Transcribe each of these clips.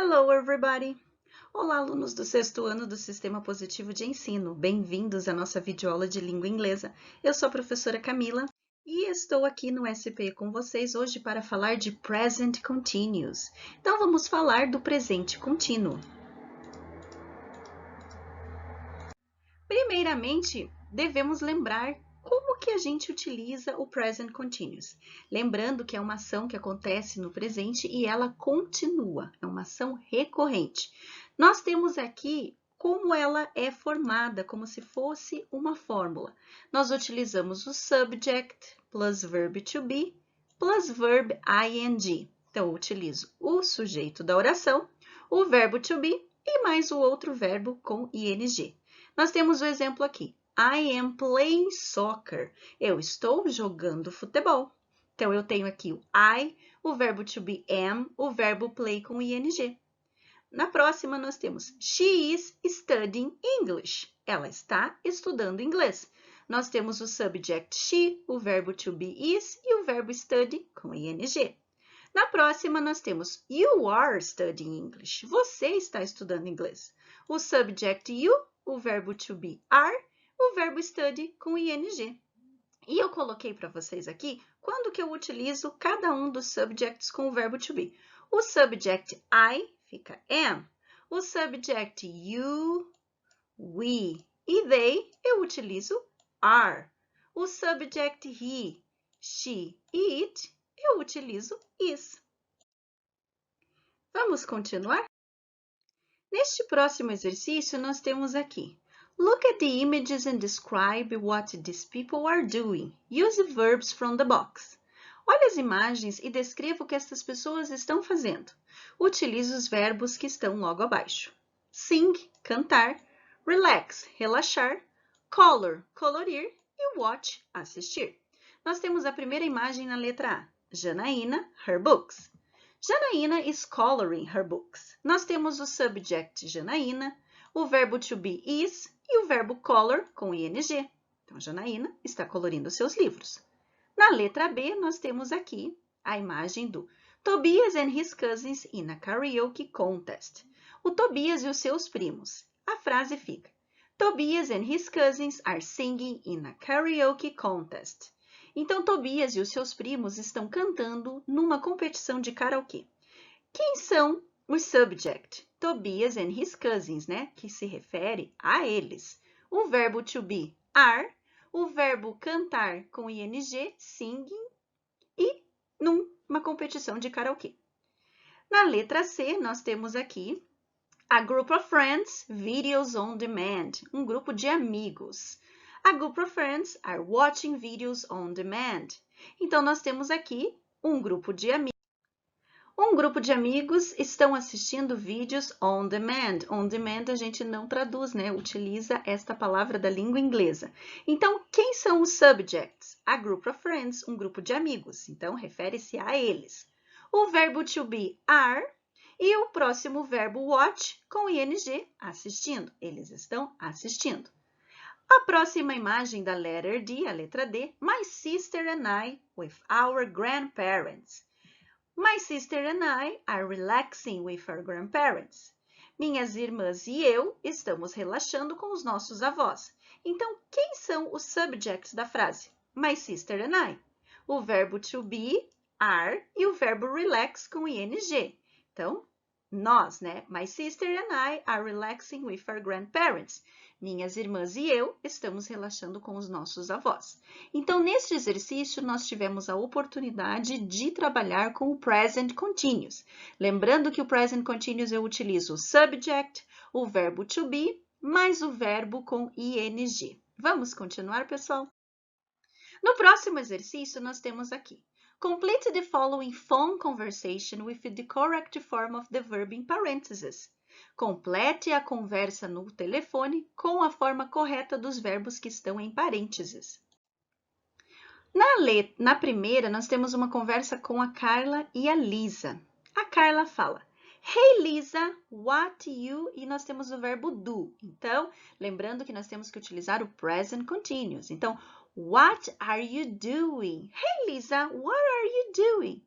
Hello, everybody! Olá, alunos do sexto ano do Sistema Positivo de Ensino. Bem-vindos à nossa videoaula de língua inglesa. Eu sou a professora Camila e estou aqui no SP com vocês hoje para falar de Present Continuous. Então, vamos falar do presente contínuo. Primeiramente, devemos lembrar como que a gente utiliza o Present Continuous. Lembrando que é uma ação que acontece no presente e ela continua, é uma ação recorrente. Nós temos aqui como ela é formada, como se fosse uma fórmula. Nós utilizamos o subject plus verb to be plus verb ing. Então, eu utilizo o sujeito da oração, o verbo to be e mais o outro verbo com ing. Nós temos o exemplo aqui. I am playing soccer. Eu estou jogando futebol. Então, eu tenho aqui o I, o verbo to be am, o verbo play com ing. Na próxima, nós temos she is studying English. Ela está estudando inglês. Nós temos o subject she, o verbo to be is e o verbo study com ing. Na próxima, nós temos you are studying English. Você está estudando inglês. O subject you, o verbo to be are, o verbo study com ing. E eu coloquei para vocês aqui quando que eu utilizo cada um dos subjects com o verbo to be. O subject I fica am. O subject you, we e they eu utilizo are. O subject he, she e it eu utilizo is. Vamos continuar? Neste próximo exercício, nós temos aqui. Look at the images and describe what these people are doing. Use verbs from the box. Olhe as imagens e descreva o que estas pessoas estão fazendo. Utilize os verbos que estão logo abaixo. Sing, cantar. Relax, relaxar. Color, colorir. E watch, assistir. Nós temos a primeira imagem na letra A. Janaína, her books. Janaína is coloring her books. Nós temos o subject Janaína, o verbo to be is e o verbo color com ing. Então, Janaína está colorindo seus livros. Na letra B, nós temos aqui a imagem do Tobias and his cousins in a karaoke contest. O Tobias e os seus primos. A frase fica: Tobias and his cousins are singing in a karaoke contest. Então, Tobias e os seus primos estão cantando numa competição de karaokê. Quem são os subject? Tobias and his cousins, né? Que se refere a eles. O verbo to be, are. O verbo cantar com ing, singing. E numa competição de karaokê. Na letra C, nós temos aqui a group of friends, videos on demand. Um grupo de amigos. A group of friends are watching videos on demand. Então, nós temos aqui um grupo de amigos. Um grupo de amigos estão assistindo vídeos on demand. On demand a gente não traduz, né? Utiliza esta palavra da língua inglesa. Então, quem são os subjects? A group of friends, um grupo de amigos. Então, refere-se a eles. O verbo to be are e o próximo verbo watch com ing, assistindo. Eles estão assistindo. A próxima imagem da letter D, a letra D, My sister and I with our grandparents. My sister and I are relaxing with our grandparents. Minhas irmãs e eu estamos relaxando com os nossos avós. Então, quem são os subjects da frase? My sister and I. O verbo to be, are, e o verbo relax com ing. Então, nós, né? My sister and I are relaxing with our grandparents. Minhas irmãs e eu estamos relaxando com os nossos avós. Então, neste exercício, nós tivemos a oportunidade de trabalhar com o Present Continuous. Lembrando que o Present Continuous eu utilizo o subject, o verbo to be, mais o verbo com ing. Vamos continuar, pessoal? No próximo exercício, nós temos aqui. Complete the following phone conversation with the correct form of the verb in parentheses. Complete a conversa no telefone com a forma correta dos verbos que estão em parênteses. Na primeira, nós temos uma conversa com a Carla e a Lisa. A Carla fala, Hey Lisa, what you... E nós temos o verbo do. Então, lembrando que nós temos que utilizar o present continuous. Então, what are you doing? Hey Lisa, what are you doing?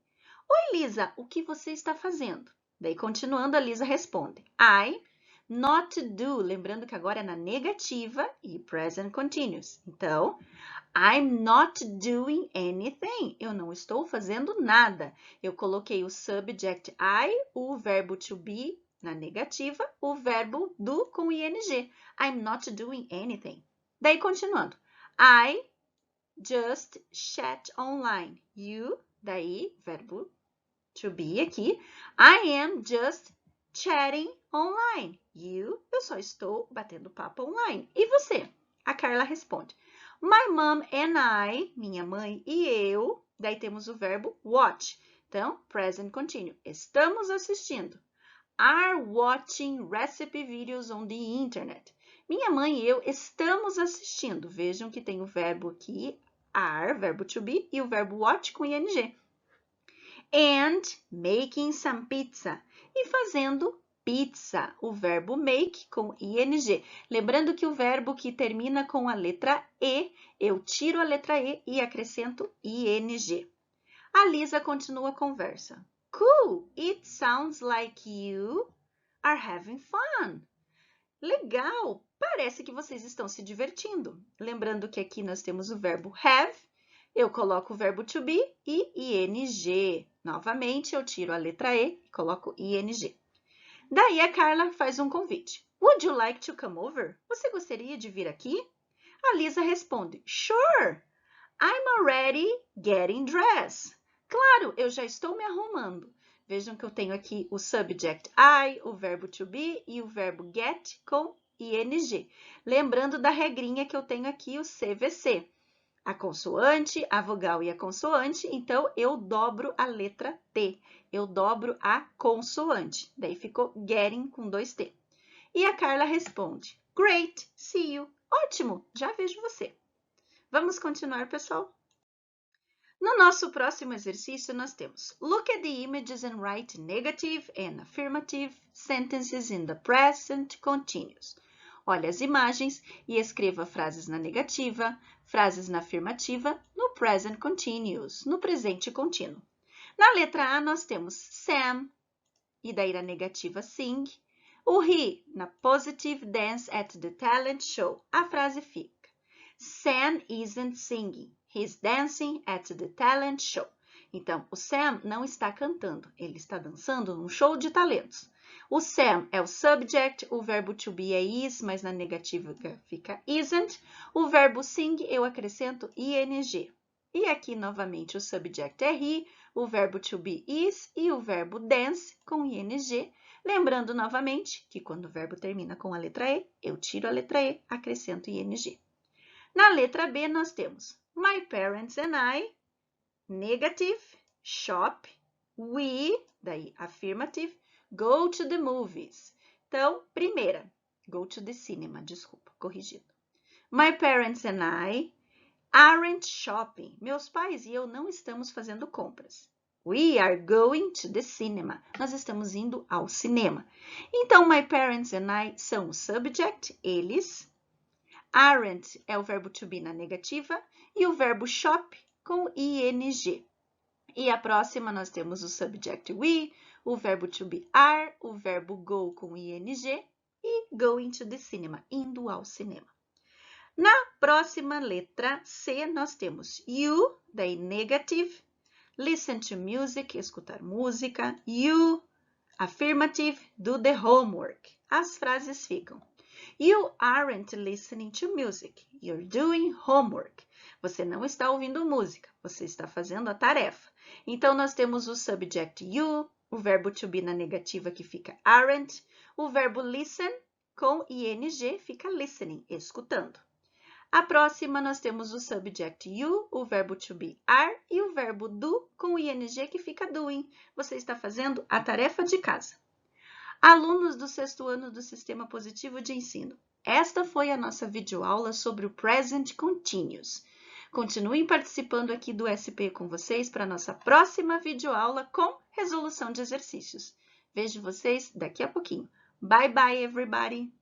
Oi Lisa, o que você está fazendo? Daí, continuando, a Lisa responde. I, not to do. Lembrando que agora é na negativa e present continuous. Então, I'm not doing anything. Eu não estou fazendo nada. Eu coloquei o subject I, o verbo to be na negativa, o verbo do com ing. I'm not doing anything. Daí, continuando. I just chat online. You, daí, verbo to be aqui. I am just chatting online. You, eu só estou batendo papo online. E você? A Carla responde. My mom and I, minha mãe e eu. Daí temos o verbo watch. Então, present continuous. Estamos assistindo. Are watching recipe videos on the internet. Minha mãe e eu estamos assistindo. Vejam que tem o verbo aqui, are, verbo to be, e o verbo watch com ing. And making some pizza. E fazendo pizza, o verbo make com ing. Lembrando que o verbo que termina com a letra E, eu tiro a letra E e acrescento ing. A Lisa continua a conversa. Cool, it sounds like you are having fun. Legal, parece que vocês estão se divertindo. Lembrando que aqui nós temos o verbo have, eu coloco o verbo to be e ing. Novamente, eu tiro a letra E e coloco ing. Daí a Carla faz um convite. Would you like to come over? Você gostaria de vir aqui? A Lisa responde, Sure, I'm already getting dressed. Claro, eu já estou me arrumando. Vejam que eu tenho aqui o subject I, o verbo to be e o verbo get com ing. Lembrando da regrinha que eu tenho aqui, o CVC. A consoante, a vogal e a consoante, então eu dobro a letra T. Eu dobro a consoante. Daí ficou getting com 2T. E a Carla responde, Great, see you. Ótimo, já vejo você. Vamos continuar, pessoal? No nosso próximo exercício, nós temos Look at the images and write negative and affirmative sentences in the present continuous. Olhe as imagens e escreva frases na negativa, frases na afirmativa, no present continuous, no presente contínuo. Na letra A, nós temos Sam, e daí na negativa sing. O he, na positive dance at the talent show. A frase fica Sam isn't singing. He's dancing at the talent show. Então, o Sam não está cantando, ele está dançando num show de talentos. O Sam é o subject, o verbo to be é is, mas na negativa fica isn't. O verbo sing eu acrescento ing. E aqui, novamente, o subject é he, o verbo to be is e o verbo dance com ing. Lembrando, novamente, que quando o verbo termina com a letra E, eu tiro a letra E, acrescento ing. Na letra B, nós temos My parents and I, negative, shop, we, daí affirmative, go to the movies. Então, primeira, go to the cinema, desculpa, corrigido. My parents and I aren't shopping. Meus pais e eu não estamos fazendo compras. We are going to the cinema. Nós estamos indo ao cinema. Então, my parents and I são o subject, eles. Aren't é o verbo to be na negativa e o verbo shop com ing. E a próxima nós temos o subject we, o verbo to be are, o verbo go com ing e going to the cinema, indo ao cinema. Na próxima letra C nós temos you, daí negative, listen to music, escutar música, you, affirmative, do the homework. As frases ficam You aren't listening to music. You're doing homework. Você não está ouvindo música, você está fazendo a tarefa. Então, nós temos o subject you, o verbo to be na negativa que fica aren't, o verbo listen com ing fica listening, escutando. A próxima, nós temos o subject you, o verbo to be are e o verbo do com ing que fica doing. Você está fazendo a tarefa de casa. Alunos do 6º ano do Sistema Positivo de Ensino, esta foi a nossa videoaula sobre o Present Continuous. Continuem participando aqui do SP com vocês para a nossa próxima videoaula com resolução de exercícios. Vejo vocês daqui a pouquinho. Bye, bye, everybody!